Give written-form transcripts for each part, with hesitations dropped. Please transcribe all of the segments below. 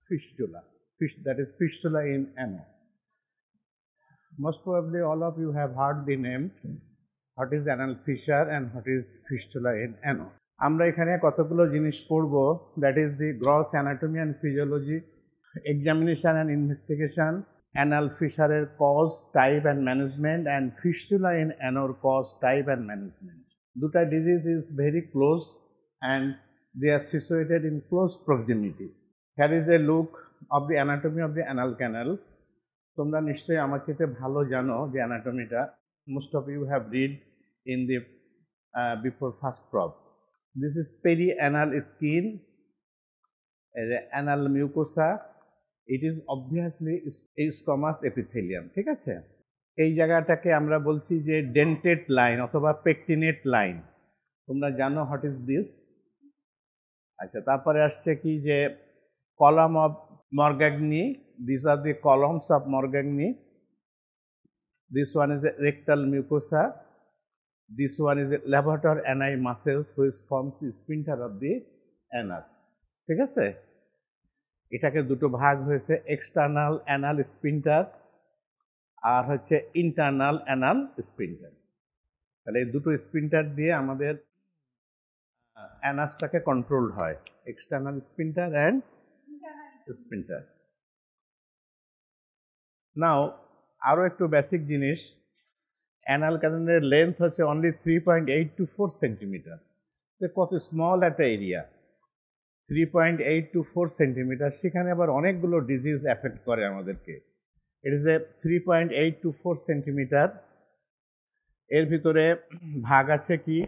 fistula. That is fistula in ano. Most probably all of you have heard the name what is anal fissure and what is fistula in ano. আমরা এখানে কতগুলো জিনিস পড়ব, that is the gross anatomy and physiology, examination and investigation, anal fissure এর cause, type and management, and fistula in ano cause, type and management. দুটা disease is very close and they are situated in close proximity. Here is a look of the anatomy of the anal canal. তোমরা নিশ্চয়ই আমার চেয়ে ভালো জানো যে অ্যানাটমিটা, most of you have read in the before first prop. This is perianal skin, the anal mucosa. It is obviously squamous epithelium. ঠিক আছে, এই জায়গাটাকে আমরা বলছি যে ডেন্টেড লাইন অথবা পেকটিনেট লাইন। তোমরা জানো হোয়াট ইজ দিস। আচ্ছা, তারপরে আসছে কি যে column of Morgagni. These are the columns of Morgagni. This one is the rectal mucosa. This one is the levator ani muscles which forms the sphincter of the anus. ঠিক আছে, এটাকে দুটো ভাগ হয়েছে, এক্সটার্নাল অ্যানাল স্পিন্টার আর হচ্ছে internal anal sprinter. তাহলে এই দুটো স্পিন্টার দিয়ে আমাদের অ্যানাসটাকে কন্ট্রোল হয়, এক্সটার্নাল স্পিন্টার অ্যান্ড স্পিন্টার। নাও আরও একটু বেসিক জিনিস, অ্যানাল ক্যানেলের লেন্থ হচ্ছে অনলি 3.8 to 4 সেন্টিমিটার। কত স্মল একটা এরিয়া, 3.8 to 4 সেন্টিমিটার, সেখানে আবার অনেকগুলো ডিজিজ এফেক্ট করে আমাদেরকে। It is a 3.8 to 4 centimetre. এর ভিতরে ভাগ আছে কি,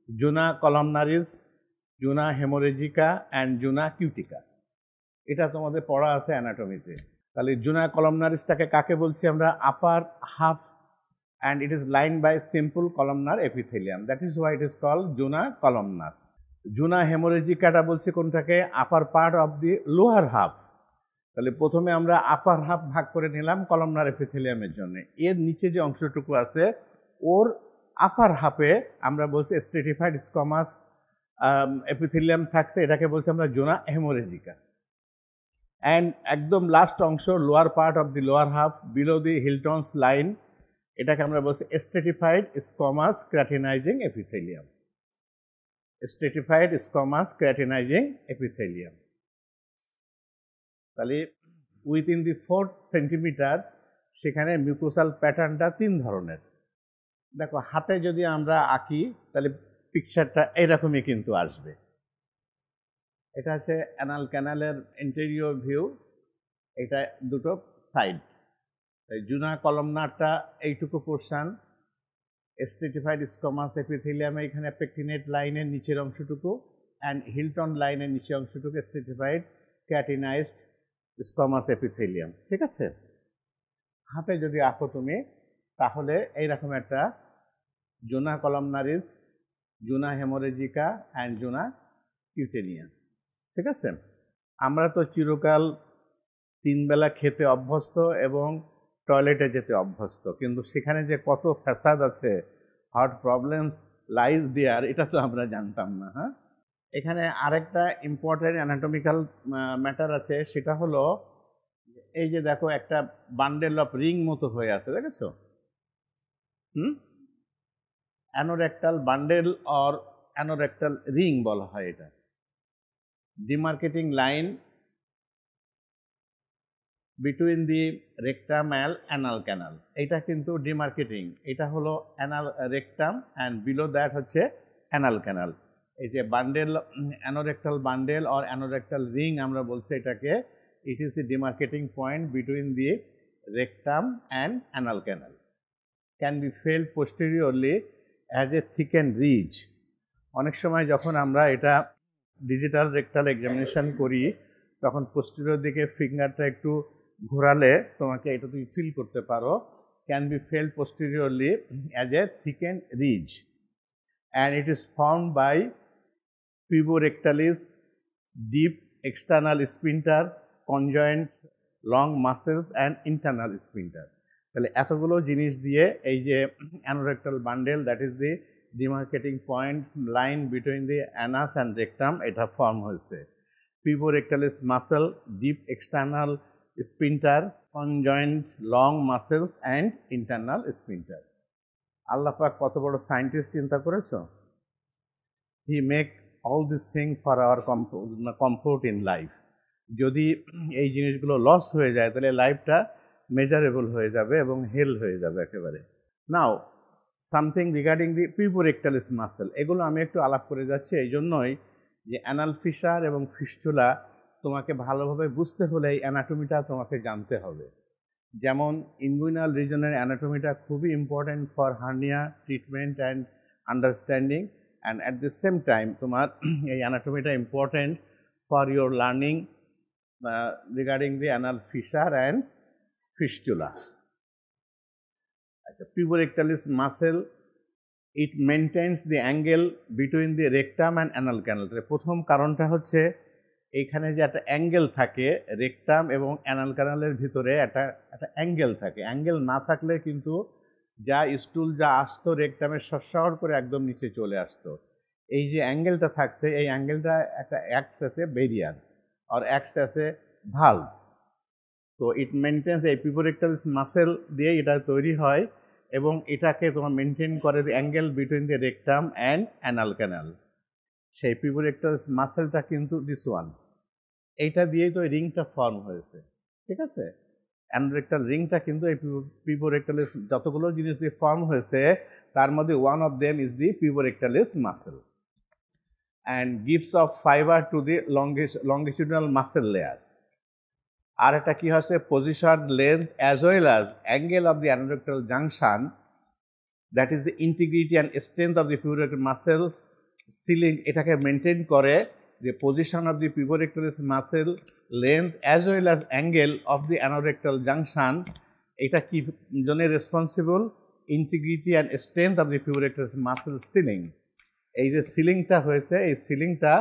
জুনা কলামনারিস, জুনা হেমোরেজিকা অ্যান্ড জুনা কিউটিকা। এটা তোমাদের পড়া আছে অ্যানাটমিতে। তাহলে জুনা কলামনারিসটাকে কাকে বলছি আমরা, upper half, and it is line by simple columnar epithelium, that is why it is called zona columnar. Zona হেমোরেজিকাটা বলছি কোনটাকে, upper part of the lower half. তাহলে প্রথমে আমরা আপার হাফ ভাগ করে নিলাম কলামনার এপিথেলিয়ামের জন্য, এর নিচে যে অংশটুকু আছে ওর আপার হাফে আমরা বলছি স্ট্রেটিফাইড স্কমাস এপিথেলিয়াম থাকছে, এটাকে বলছি আমরা জুনা হেমোরেজিকা। অ্যান্ড একদম লাস্ট অংশ lower part of the lower half below the Hilton's line, এটাকে আমরা বলছি stratified squamous keratinising epithelium, stratified squamous keratinising epithelium. তাহলে উইথিন দি 4 সেন্টিমিটার সেখানে মিউকোসাল প্যাটার্নটা 3 ধরনের। দেখো হাতে যদি আমরা আঁকি তাহলে পিকচারটা এরকমই কিন্তু আসবে। এটা আছে অ্যানাল ক্যানালের ইন্টেরিয়র ভিউ, এটা দুটো সাইড। জুনা কলামনারটা এইটুকু পোর্শন, স্ট্রেটিফাইড স্কমাস এপিথেলিয়ামে এখানে পেকটিনেট লাইনের নিচের অংশটুকু, অ্যান্ড হিলটন লাইনের নিচের অংশটুকু স্ট্রেটিফাইড ক্যাটিনাইজড স্কমাস এপিথেলিয়াম। ঠিক আছে, হাতে যদি আঁকো তুমি তাহলে এইরকম একটা জুনা কলামনারিস, জুনা হেমোরেজিকা অ্যান্ড জুনা কিউটেনিয়া। ঠিক আছে, আমরা তো চিরকাল 3 বেলা খেতে অভ্যস্ত এবং টয়লেটে যেতে অভ্যস্ত, কিন্তু সেখানে যে কত ফ্যাসাদ আছে, হার্ট প্রবলেমস লাইজ দেয়ার, এটা তো আমরা জানতাম না। হ্যাঁ, এখানে আরেকটা ইম্পর্টেন্ট অ্যানাটমিক্যাল ম্যাটার আছে, সেটা হলো এই যে দেখো একটা বান্ডেল অফ রিং মতো হয়ে আছে, দেখেছো? Anorectal bundle or anorectal ring বলা হয় এটা। Demarcating line between the rectum and anal canal, এটা কিন্তু ডিমার্কেটিং, এটা হলো anal rectum and below that হচ্ছে অ্যানাল ক্যানাল। এই যে bundle, anorectal bundle or anorectal ring আমরা বলছি এটাকে, it is the demarcating point between the rectum and anal canal, can be felt posteriorly as a thicken ridge. অনেক সময় যখন আমরা এটা ডিজিটাল রেকটাল এক্সামিনেশন করি তখন পোস্টেরিয়র দিকে ফিঙ্গারটা একটু ঘোরালে তোমাকে এটা তুমি ফিল করতে পারো, can be felt posteriorly as a thicken ridge, and it is formed by puborectalis, deep external sphincter, conjoint long muscles and internal sphincter. তাহলে এতগুলো জিনিস দিয়ে এই যে anorectal bundle, that is the demarcating point line between the anus and rectum, এটা form হয়েছে। puborectalis muscle, deep external sphincter, conjoint long muscles and internal sphincter. আল্লাহ পাক কত বড় সায়েন্টিস্ট চিন্তা করেছো? He make all these things for our comfort in life. যদি এই জিনিসগুলো লস হয়ে যায় তাহলে লাইফটা মেজারেবল হয়ে যাবে এবং হেল হয়ে যাবে একেবারে। নাও সামথিং রিগার্ডিং দি পিউবোরেক্টালিস মাসেল, এগুলো আমি একটু আলাপ করে যাচ্ছি এই জন্যই যে অ্যানাল ফিশার এবং ফিস্টুলা তোমাকে ভালোভাবে বুঝতে হলে এই অ্যানাটমিটা তোমাকে জানতে হবে। যেমন ইনগুইনাল রিজনের অ্যানাটমিটা খুবই important for hernia treatment and understanding, and at the same time তোমার এই অ্যানাটমিটা important for your learning regarding the anal fissure and fistula. আচ্ছা, puborectalis muscle it maintains the angle between the rectum and anal canal. প্রথম কারণটা হচ্ছে এইখানে যে একটা অ্যাঙ্গেল থাকে রেকটাম এবং অ্যানাল ক্যানালের ভিতরে একটা অ্যাঙ্গেল থাকে। অ্যাঙ্গেল না থাকলে কিন্তু যা স্টুল যা আসতো রেকটামের সরসর করে একদম নিচে চলে আসতো। এই যে অ্যাঙ্গেলটা থাকছে এই অ্যাঙ্গেলটা একটা অ্যাক্টস আছে ব্যারিয়ার আর অ্যাক্টস আছে ভালভ। তো ইট মেনটেন্স, এই পিউবোরেক্টালিস মাসেল দিয়ে এটা তৈরি হয় এবং এটাকে তোমার মেনটেন করে the angle between the rectum and anal canal. সেই পিউবোরেক্টালিস মাসেলটা কিন্তু দিস ওয়ান, এইটা দিয়েই তো রিংটা ফর্ম হয়েছে, ঠিক আছে? অ্যানোরেক্টাল রিংটা কিন্তু এই পিউবোরেক্টালিস যতগুলো জিনিস দিয়ে ফর্ম হয়েছে তার মধ্যে one of them is the puborectalis muscle and gives off fibre to the longitudinal muscle layer. আর এটা কি হচ্ছে position, length as well as angle of the anorectal junction, that is the integrity and strength of the puborectal muscles sling. এটাকে maintain করে the position of the puborectalis muscle, length as well as angle of the anorectal junction. এটা কি জন্য responsible? Integrity and strength of the puborectalis muscle sling. এই যে সিলিংটা হয়েছে এই সিলিংটা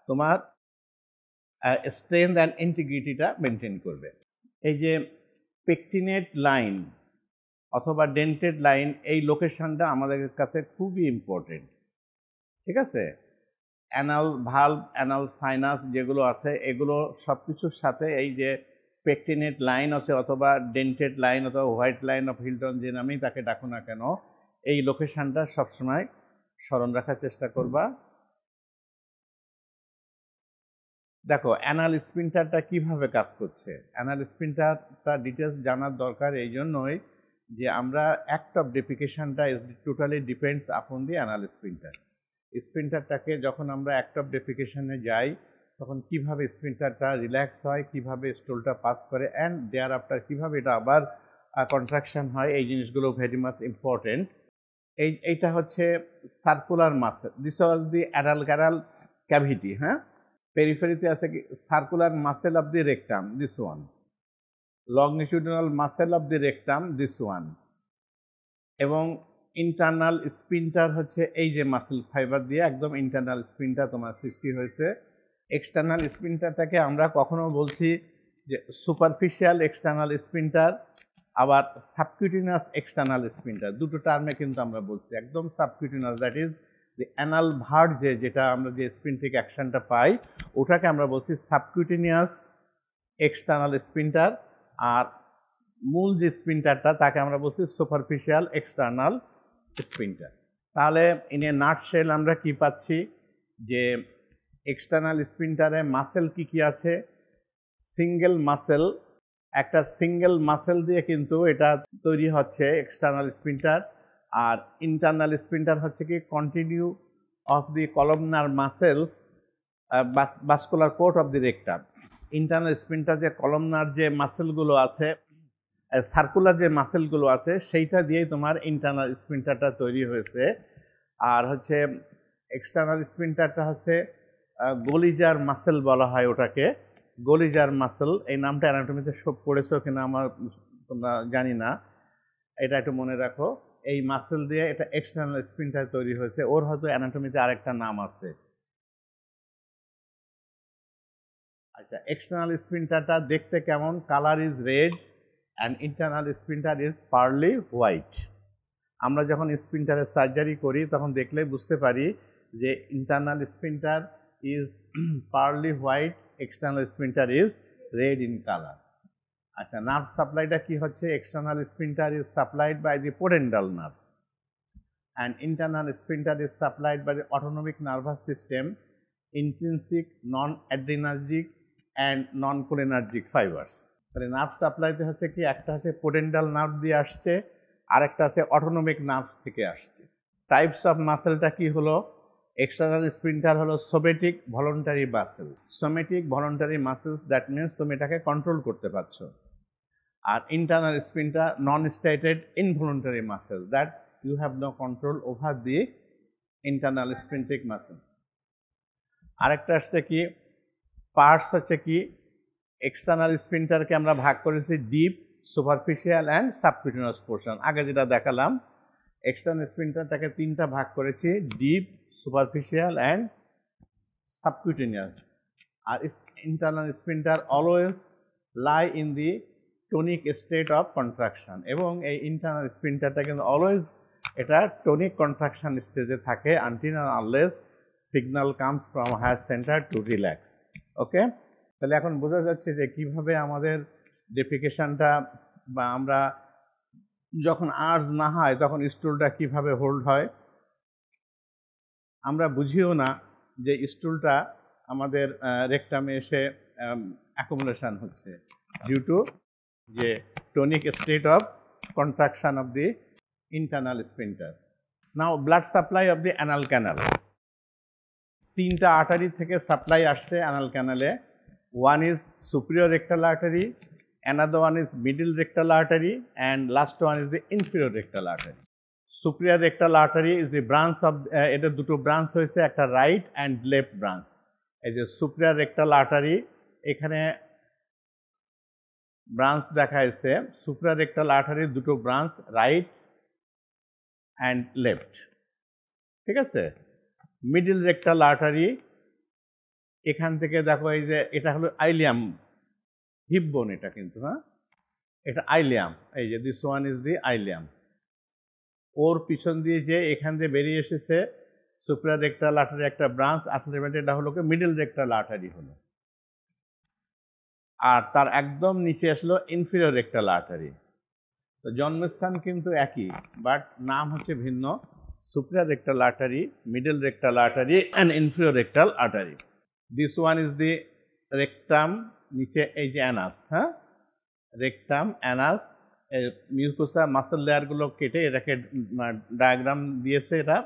তোমার স্ট্রেংথ অ্যান্ড ইন্টিগ্রিটিটা মেনটেন করবে। এই যে পেকটিনেট লাইন অথবা ডেন্টেড লাইন, এই লোকেশনটা আমাদের কাছে খুবই ইম্পর্টেন্ট, ঠিক আছে? অ্যানাল ভালভ, অ্যানাল সাইনাস যেগুলো আছে এগুলো সব কিছুর সাথে এই যে পেকটিনেট লাইন আছে অথবা ডেন্টেড লাইন অথবা হোয়াইট লাইন অফ হিল্টন যে নামেই তাকে ডাকো না কেন, এই লোকেশনটা সবসময় স্মরণ রাখার চেষ্টা করবা। দেখো অ্যানাল স্পিন্টারটা কিভাবে কাজ করছে। অ্যানাল স্পিন্টারটা ডিটেলস জানার দরকার এই জন্যই যে আমরা অ্যাক্ট অফ ডেফিকেশনটা is totally depends upon the anal sprinter. স্পিন্টারটাকে যখন আমরা অ্যাক্ট অফ ডেফিকেশনে যাই তখন কিভাবে স্পিন্টারটা রিল্যাক্স হয়, কিভাবে স্টোলটা পাস করে অ্যান্ড দেয়ার আফটার কীভাবে এটা আবার কন্ট্রাকশন হয়, এই জিনিসগুলো ভেরি মাচ ইম্পর্টেন্ট। এইটা হচ্ছে circular muscle, this was the anal canal cavity. হ্যাঁ, পেরিফেরিতে আছে কি circular muscle of the rectum, this one. Longitudinal muscle of the rectum, this one. এবং ইন্টারনাল স্পিন্টার হচ্ছে এই যে মাসেল ফাইবার দিয়ে একদম ইন্টারনাল স্পিন্টার তোমার সৃষ্টি হয়েছে। এক্সটার্নাল স্পিন্টারটাকে আমরা কখনো বলছি যে সুপারফিশিয়াল এক্সটার্নাল স্পিন্টার, আবার সাবকিউটিনাস এক্সটার্নাল স্পিন্টার, দুটো টার্মে কিন্তু আমরা বলছি। একদম subcutaneous that is the anal ভার্জে যেটা আমরা যে স্পিন্টিক অ্যাকশনটা পাই ওটাকে আমরা বলছি সাবকিউটিনিয়াস এক্সটার্নাল স্পিন্টার, আর মূল যে স্পিন্টারটা তাকে আমরা বলছি সুপারফিশিয়াল এক্সটার্নাল স্পিন্টার। তাহলে ইন এ নাটশেল আমরা কি পাচ্ছি যে এক্সটার্নাল স্পিন্টারে মাসেল কি কি আছে? সিঙ্গেল মাসেল, একটা সিঙ্গেল মাসেল দিয়ে কিন্তু এটা তৈরি হচ্ছে এক্সটার্নাল স্পিন্টার। আর ইন্টারনাল স্পিন্টার হচ্ছে কি continue of the columnar muscles vascular coat of the rectum. Internal sphincter যে কলামনার যে মাসেলগুলো আছে, সার্কুলার যে মাসেলগুলো আছে সেইটা দিয়েই তোমার ইন্টারনাল স্পিন্টারটা তৈরি হয়েছে। আর হচ্ছে এক্সটার্নাল স্পিন্টারটা হচ্ছে গলিজার মাসেল বলা হয় ওটাকে, গলিজার মাসেল। এই নামটা অ্যানাটমিতে সব পড়েছো কিনা আমার তোমরা জানি না, এটা একটু মনে রাখো। এই মাসেল দিয়ে এটা এক্সটার্নাল স্পিন্টার তৈরি হয়েছে, ওর হয়তো অ্যানাটমিতে আরেকটা নাম আছে। আচ্ছা, এক্সটার্নাল স্পিন্টারটা দেখতে কেমন? Colour is red and internal sphincter is pearly white. আমরা যখন স্পিন্টারের সার্জারি করি তখন দেখলে বুঝতে পারি যে internal sphincter is pearly white external sphincter is red in color. আচ্ছা, নার্ভ সাপ্লাইটা কি হচ্ছে? External sphincter is supplied by the pudendal nerve and internal sphincter is supplied by the autonomic nervous system, intrinsic, non-adrenergic and non-cholinergic fibers. তাহলে nerve সাপ্লাইতে হচ্ছে কি, একটা হচ্ছে পোডেন্টাল nerve দিয়ে আসছে, আরেকটা আছে অটোনমিক নার্ভ থেকে আসছে। টাইপস অফ মাসেলটা কি হলো? এক্সটার্নাল স্ফিনক্টার হলো somatic voluntary muscle, somatic voluntary muscles, that means তুমি এটাকে কন্ট্রোল করতে পারছো। আর internal sphincter non striated involuntary muscle, that you have no control over the internal sphincteric muscle. আরেকটা আসছে কি, পার্টস হচ্ছে কি, এক্সটার্নাল স্ফিনক্টারকে আমরা ভাগ করেছি deep, superficial and subcutaneous portion. আগে যেটা দেখালাম, এক্সটার্নাল স্ফিনক্টারটাকে তিনটা ভাগ করেছি, ডিপ, সুপারফিশিয়াল অ্যান্ড সাবকিউটেনিয়াস। আর internal sphincter always lie in the tonic state of contraction, এবং এই ইন্টারনাল স্ফিনক্টারটা কিন্তু অলওয়েজ এটা টনিক কন্ট্রাকশন স্টেজে থাকে until and unless signal comes from higher centre to relax. Okay, তাহলে এখন বোঝা যাচ্ছে যে কিভাবে আমাদের ডেফিকেশনটা, বা আমরা যখন আর্জ না হয় তখন স্টুলটা কিভাবে হোল্ড হয়। আমরা বুঝিও না যে স্টুলটা আমাদের রেকটামে এসে অ্যাকুমুলেশন হচ্ছে ডিউ টু যে tonic state of contraction of the internal sphincter. Now blood supply of the anal canal. তিনটা আর্টারি থেকে সাপ্লাই আসছে অ্যানাল ক্যানালে। One is superior rectal artery, another one is middle rectal artery, and last one is the inferior rectal artery. Superior rectal artery is the branch of, এটা দুটো branch হয়েছে, একটা right and left branch. এই যে superior rectal artery, এখানে branch দেখাইছে, superior rectal আর্টারির দুটো branch, right and left, ঠিক আছে। মিডল রেক্টাল আর্টারি, এখান থেকে দেখো এই যে এটা হলো আইলিয়াম, হিপ বোন এটা কিন্তু, হ্যাঁ এটা আইলিয়াম, এই যে this one is the ilium. ওর পিছন দিয়ে যে এখান দিয়ে বেরিয়ে এসেছে সুপিরিয়র রেক্টাল আর্টারি একটা ব্রাঞ্চ, আলটিমেটলি এটা হলো মিডল রেক্টাল আর্টারি হলো। আর তার একদম নিচে আসলো ইনফিরিয়র রেক্টাল আর্টারি। তো জন্মস্থান কিন্তু একই, বাট নাম হচ্ছে ভিন্ন, superior rectal artery, middle rectal artery and inferior rectal artery. This one is the rectum, নিচে এই যে অ্যানাস, হ্যাঁ রেকটাম, অ্যানাস, মিউকোসা মাসেল লেয়ারগুলো কেটে এটাকে ডায়াগ্রাম দিয়েছে এটা।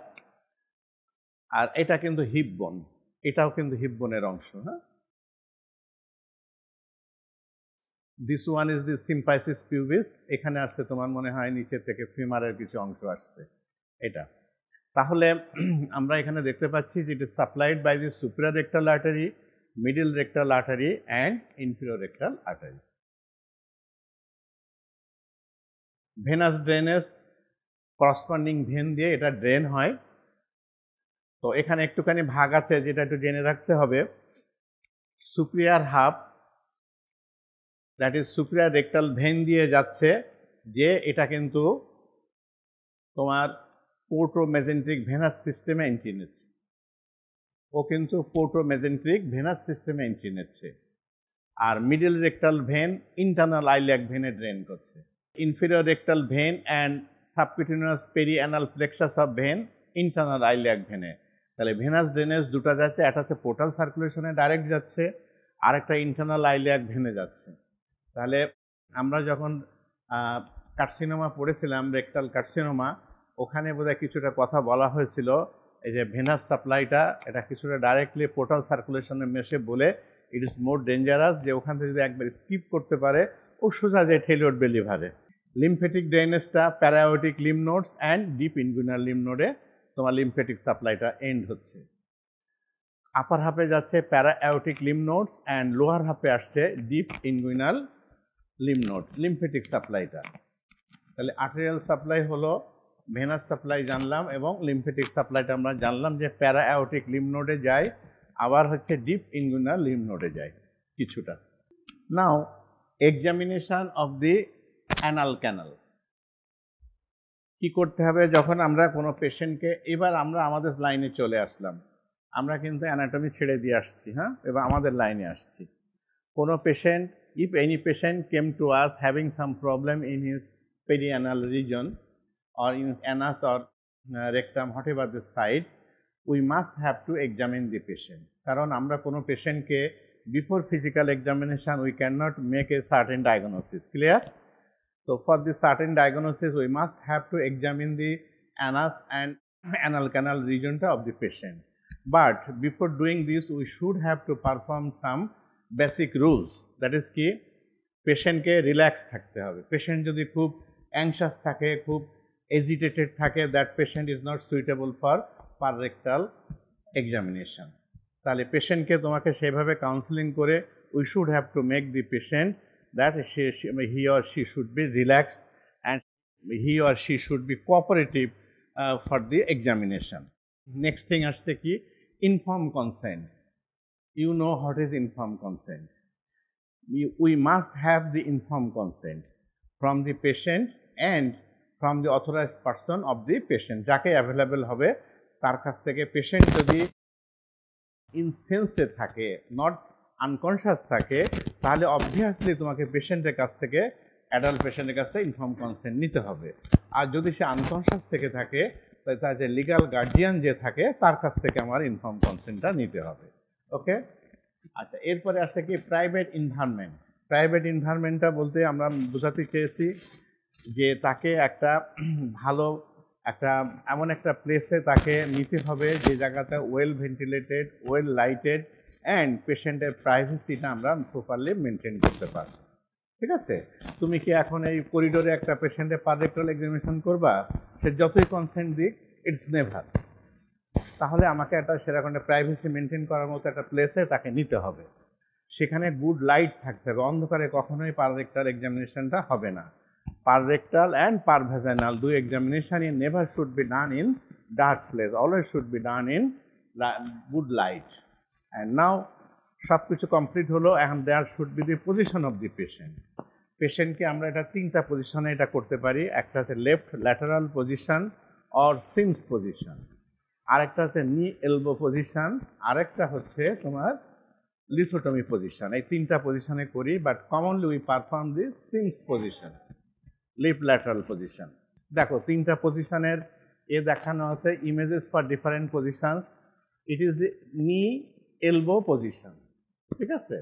আর এটা কিন্তু হিপ বোন, এটাও কিন্তু হিপ বোনের অংশ, হ্যাঁ। This one is the symphysis pubis, এখানে আসছে তোমার মনে হয় নিচে থেকে ফিমারের কিছু অংশ আসছে এটা। তাহলে আমরা এখানে দেখতে পাচ্ছি যে it is supplied by the superior rectal artery, middle rectal artery and inferior rectal artery. Venous drainage, corresponding vein দিয়ে এটা ড্রেন হয়। তো এখানে একটুখানি ভাগ আছে যেটা একটু জেনে রাখতে হবে। Superior half, that is superior rectal vein দিয়ে যাচ্ছে, যে এটা কিন্তু তোমার পোর্টোমেজেন্ট্রিক ভেনাস সিস্টেমে এন্ট্রি নিচ্ছে, ও কিন্তু পোর্টোমেজেন্ট্রিক ভেনাস সিস্টেমে এন্ট্রি নিচ্ছে। আর middle rectal vein internal iliac ভেনে ড্রেন করছে। Inferior rectal vein and subcutaneous perianal plexus of vein internal iliac ভেনে। তাহলে ভেনাস ড্রেনেজ দুটো যাচ্ছে, একটা হচ্ছে পোর্টাল সার্কুলেশনে ডাইরেক্ট যাচ্ছে, আরেকটা ইন্টারনাল আইলিয়াক ভেনে যাচ্ছে। তাহলে আমরা যখন কার্সিনোমা পড়েছিলাম, রেক্টাল কার্সিনোমা, ওখানে বোধহয় কিছুটা কথা বলা হয়েছিল, এই যে ভেনাস সাপ্লাইটা এটা কিছুটা ডাইরেক্টলি পোর্টাল সার্কুলেশনে মেশে বলে ইট ইজ মোর ডেঞ্জারাস, যে ওখান থেকে যদি একবার স্কিপ করতে পারে ও সোজা যে ঠেলিওর বেলিভারে। লিম্ফেটিক ড্রেনেজটা paraaortic lymph nodes and deep inguinal lymph নোডে তোমার লিম্ফেটিক সাপ্লাইটা এন্ড হচ্ছে। আপার হাফে যাচ্ছে paraaortic lymph nodes and lower হাফে আসছে deep inguinal lymph node, lymphatic সাপ্লাইটা। তাহলে আর্টেরিয়াল সাপ্লাই হলো, ভেনাস সাপ্লাই জানলাম, এবং লিম্ফেটিক সাপ্লাইটা আমরা জানলাম যে প্যারায়োটিক লিম্ফ নোডে যায়, আবার হচ্ছে ডিপ ইনগুইনাল লিম্ফ নোডে যায় কিছুটা। Now examination of the anal canal. কি করতে হবে যখন আমরা কোনো পেশেন্টকে, এবার আমরা আমাদের লাইনে চলে আসলাম, আমরা কিন্তু অ্যানাটমি ছেড়ে দিয়ে আসছি, হ্যাঁ, এবার আমাদের লাইনে আসছি। কোনো patient, if any patient came to us having some problem in his perianal region or in his anus or rectum, whatever the site, we must have to examine the patient. কারণ আমরা কোনো পেশেন্টকে before physical examination we cannot make a certain diagnosis. Clear? So for the certain diagnosis we must have to examine the anus and anal canal region of the patient. But before doing this we should have to perform some basic rules. That is কি পেশেন্টকে relax থাকতে হবে। Patient যদি খুব anxious থাকে, খুব agitated থাকে, that patient is not suitable for per rectal examination. তাহলে পেশেন্টকে তোমাকে সেভাবে কাউন্সেলিং করে we should have to make the patient that he or she should be relaxed and he or she should be cooperative for the examination. Next thing আসছে কি inform consent. You know what is informed consent. We must have the informed consent from the patient and from the authorized person of the patient. যাকে available হবে তার কাছ থেকে। Patient যদি ইনসেন্সে থাকে, not unconscious থাকে, তাহলে অবভিয়াসলি তোমাকে পেশেন্টের কাছ থেকে, অ্যাডাল্ট পেশেন্টের কাছ থেকে ইনফর্ম কনসেন্ট নিতে হবে। আর যদি সে আনকনশাস থেকে থাকে তাহলে তার যে লিগাল গার্জিয়ান যে থাকে তার কাছ থেকে আমার ইনফর্ম কনসেন্টটা নিতে হবে। ওকে, আচ্ছা, এরপরে আসছে কি প্রাইভেট এনভায়রনমেন্ট। প্রাইভেট এনভায়রনমেন্টটা বলতে আমরা বোঝাতে চেয়েছি যে তাকে একটা ভালো একটা এমন একটা প্লেসে তাকে নিতে হবে যে জায়গাতে well ventilated, well lighted and পেশেন্টের প্রাইভেসিটা আমরা প্রপারলি মেনটেন করতে পারি। ঠিক আছে, তুমি কি এখন এই করিডোরে একটা পেশেন্টের পাররেক্টাল এক্সামিনেশন করবা? সে যতই কনসেন্ট দিক, ইটস নেভার। তাহলে আমাকে একটা সেরকম একটা প্রাইভেসি মেনটেন করার মতো একটা প্লেসে তাকে নিতে হবে। সেখানে গুড লাইট থাকতে হবে, অন্ধকারে কখনোই পাররেক্টাল এক্সামিনেশনটা হবে না। পাররেক্টাল অ্যান্ড পারভেজাইনাল দুই এক্সামিনেশনই never should be done in dark place, always should be done in good light. And now সব কিছু কমপ্লিট হলো, এখন there should be the position of the patient. পেশেন্টকে আমরা এটা তিনটা পজিশনে এটা করতে পারি। একটা হচ্ছে left lateral position or seems position, আরেকটা হচ্ছে নি এলবো পজিশন, আরেকটা হচ্ছে তোমার লিথোটমি পজিশন। এই তিনটা পজিশনে করি, but commonly we perform the Sims position, left lateral position. দেখো তিনটা পজিশনের দেখানো আছে images for different positions. It is the knee elbow position. ঠিক আছে,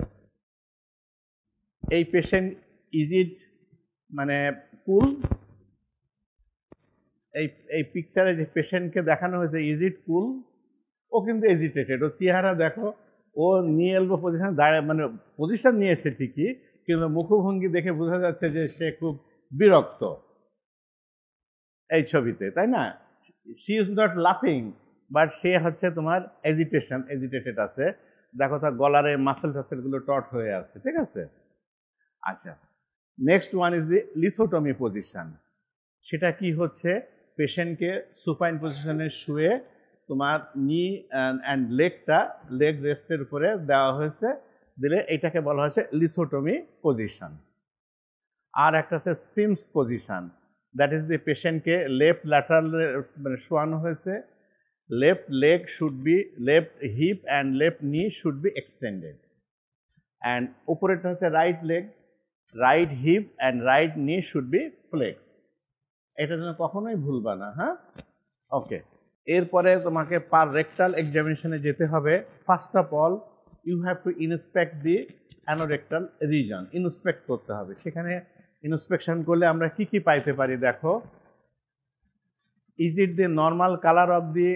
এই পেশেন্ট ইজ ইট মানে কুল, এই পিকচারে যে পেশেন্টকে দেখানো হয়েছে ইজ ইট কুল, ও কিন্তু এজিটেটেড। ও চেহারা দেখো, ও নি এলবো পজিশন দাঁড়ায়, মানে পজিশন নিয়েছে ঠিকই, কিন্তু মুখভঙ্গি দেখে বোঝা যাচ্ছে যে সে খুব বিরক্ত এই ছবিতে, তাই না? শি ইজ নট লাফিং, বাট সে হচ্ছে তোমার এজিটেটেড আছে। দেখো তার গলারে মাসেল টাসেলগুলো টট হয়ে আছে। ঠিক আছে, আচ্ছা, next one is the lithotomy position. সেটা কি হচ্ছে, পেশেন্টকে সুপাইন পজিশনে শুয়ে তোমার নি অ্যান্ড লেগ রেস্টের উপরে দেওয়া হয়েছে, দিলে এটাকে বলা হয়েছে লিথোটমি পজিশন। আর একটা আছে Sims position, that is the পেশেন্টকে লেফট ল্যাটারাল মানে শোয়ানো হয়েছে, left leg should be, left hip and left knee should be extended, and উপরেরটা হচ্ছে right leg, right hip and right knee should be flexed. এটা যেন কখনোই ভুলবা না, হ্যাঁ? ওকে, এরপরে তোমাকে পাররেক্টাল এক্সামিনেশনে যেতে হবে। First of all you have to inspect the anorectal region, inspect করতে হবে। সেখানে ইন্সপেকশন করলে আমরা কি কি পাইতে পারি দেখো। Is it the normal colour of the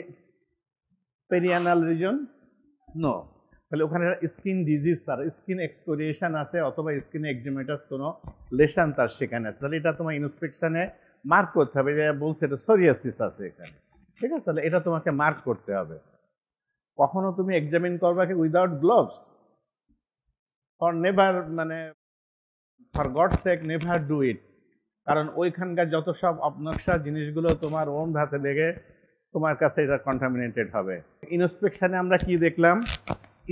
perianal region? No. তাহলে ওখানে স্কিন ডিজিজ, তার স্কিন এক্সকোরিয়েশন আছে, অথবা স্কিন এক্সিমেটাস কোনো লেশন তার সেখানে আছে, তাহলে এটা তোমার ইন্সপেকশনে মার্ক করতে হবে, যে বলছে এটা সোরিয়াসিস আছে এখানে। ঠিক আছে, তাহলে এটা তোমাকে মার্ক করতে হবে। কখনো তুমি এক্সামিন করবা কি উইদাউট গ্লোভস? ফর নেভার, মানে for God sake never do it. কারণ ওইখানকার যত সব অবনক্সা জিনিসগুলো তোমার ওন হাতে লেগে তোমার কাছে এটা কন্টামিনেটেড হবে। ইন্সপেকশনে আমরা কি দেখলাম,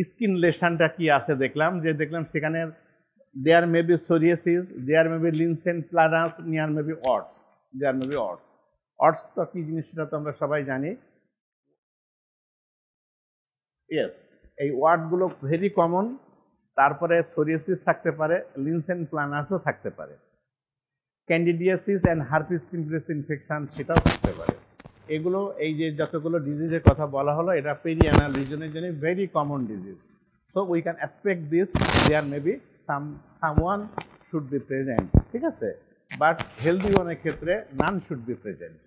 স্কিন লেশনটা কি আছে দেখলাম, যে দেখলাম সেখানে there may be psoriasis, there may be লিনসেন প্লানাস, there may be warts, there may be warts. Warts তো কি জিনিস সেটা তো আমরা সবাই জানি। ইয়েস, এই ওয়ার্ডগুলো ভেরি কমন। তারপরে সোরিয়াসিস থাকতে পারে, লিনসেন প্লানাসও থাকতে পারে, candidiasis and herpes simplex infection সেটাও থাকতে পারে। এগুলো এই যে যতগুলো ডিজিজের কথা বলা হলো, এটা পেরিয়ানাল রিজনের জন্য very common disease. So we can expect this, there may be someone should be present, ঠিক আছে, বাট হেলদি ওয়ানের ক্ষেত্রে নান শুড বি প্রেজেন্ট।